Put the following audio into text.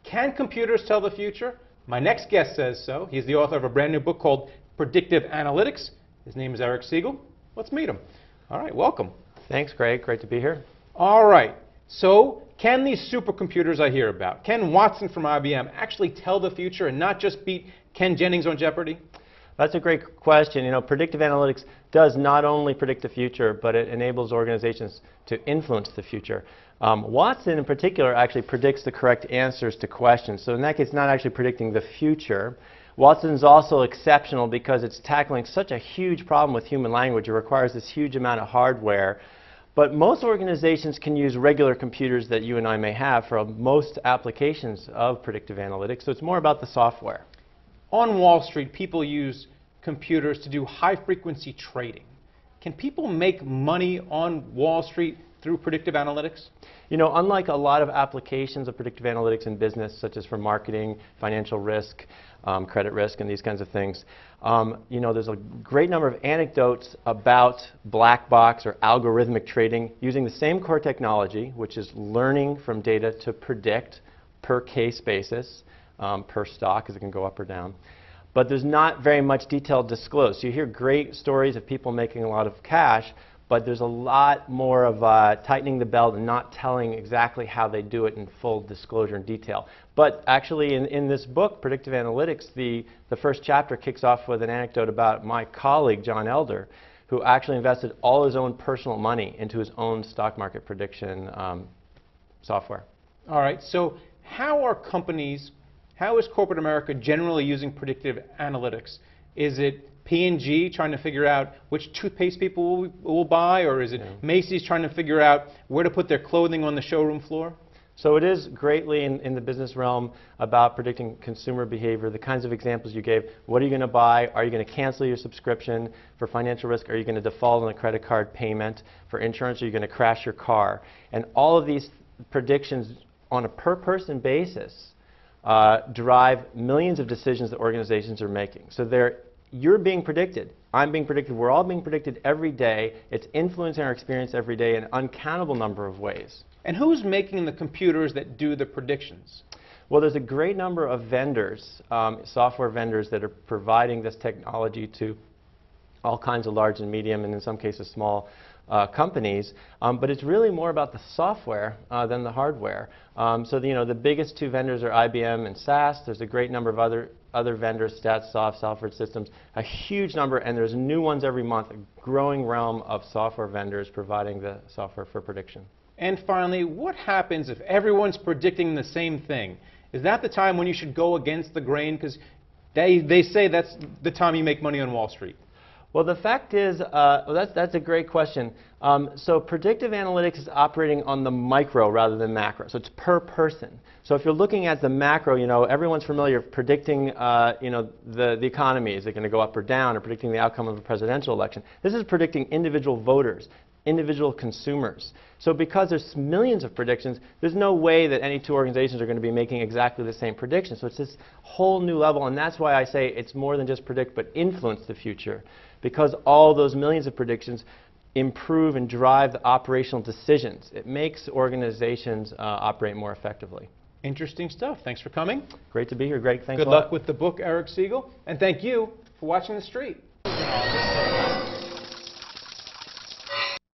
Can computers tell the future? My next guest says so. He's the author of a brand new book called Predictive Analytics. His name is Eric Siegel. Let's meet him. All right, welcome. Thanks, Greg. Great to be here. All right. So, can these supercomputers I hear about, Ken Watson from IBM, actually tell the future and not just beat Ken Jennings on Jeopardy? That's a great question. You know, predictive analytics does not only predict the future, but it enables organizations to influence the future. Watson, in particular, actually predicts the correct answers to questions. So in that case, not actually predicting the future. Watson's also exceptional because it's tackling such a huge problem with human language. It requires this huge amount of hardware. But most organizations can use regular computers that you and I may have for most applications of predictive analytics. So it's more about the software. On Wall Street, people use computers to do high-frequency trading. Can people make money on Wall Street through predictive analytics? You know, unlike a lot of applications of predictive analytics in business, such as for marketing, financial risk, credit risk, and these kinds of things, you know, there's a great number of anecdotes about black box or algorithmic trading using the same core technology, which is learning from data to predict per case basis, per stock, because it can go up or down. But there's not very much detail disclosed. So you hear great stories of people making a lot of cash, but there's a lot more of tightening the belt and not telling exactly how they do it in full disclosure and detail. But actually in this book, Predictive Analytics, the first chapter kicks off with an anecdote about my colleague, John Elder, who actually invested all his own personal money into his own stock market prediction software. All right, so how is corporate America generally using predictive analytics? Is it P&G trying to figure out which toothpaste people will buy, or is it Macy's trying to figure out where to put their clothing on the showroom floor? So it is greatly in the business realm about predicting consumer behavior, the kinds of examples you gave. What are you going to buy? Are you going to cancel your subscription? For financial risk, are you going to default on a credit card payment? For insurance, are you going to crash your car? And all of these predictions on a per-person basis drive millions of decisions that organizations are making. So you're being predicted. I'm being predicted. We're all being predicted every day. It's influencing our experience every day in an uncountable number of ways. And who's making the computers that do the predictions? Well, there's a great number of vendors, software vendors, that are providing this technology to all kinds of large and medium, and in some cases small companies, but it's really more about the software than the hardware. So the biggest two vendors are IBM and SAS. There's a great number of other vendors, StatSoft, Salford Systems, a huge number, and there's new ones every month, a growing realm of software vendors providing the software for prediction. And finally, what happens if everyone's predicting the same thing? Is that the time when you should go against the grain? Because they say that's the time you make money on Wall Street. Well, the fact is, that's a great question. So predictive analytics is operating on the micro rather than macro. So it's per person. So if you're looking at the macro, everyone's familiar with predicting, the economy. Is it going to go up or down, or predicting the outcome of a presidential election? This is predicting individual voters, individual consumers. So because there's millions of predictions, there's no way that any two organizations are going to be making exactly the same prediction. So it's this whole new level, and that's why I say it's more than just predict, but influence the future. Because all those millions of predictions improve and drive the operational decisions. It makes organizations operate more effectively. Interesting stuff. Thanks for coming. Great to be here, Greg. Thanks a lot. Good luck with the book, Eric Siegel. And thank you for watching The Street.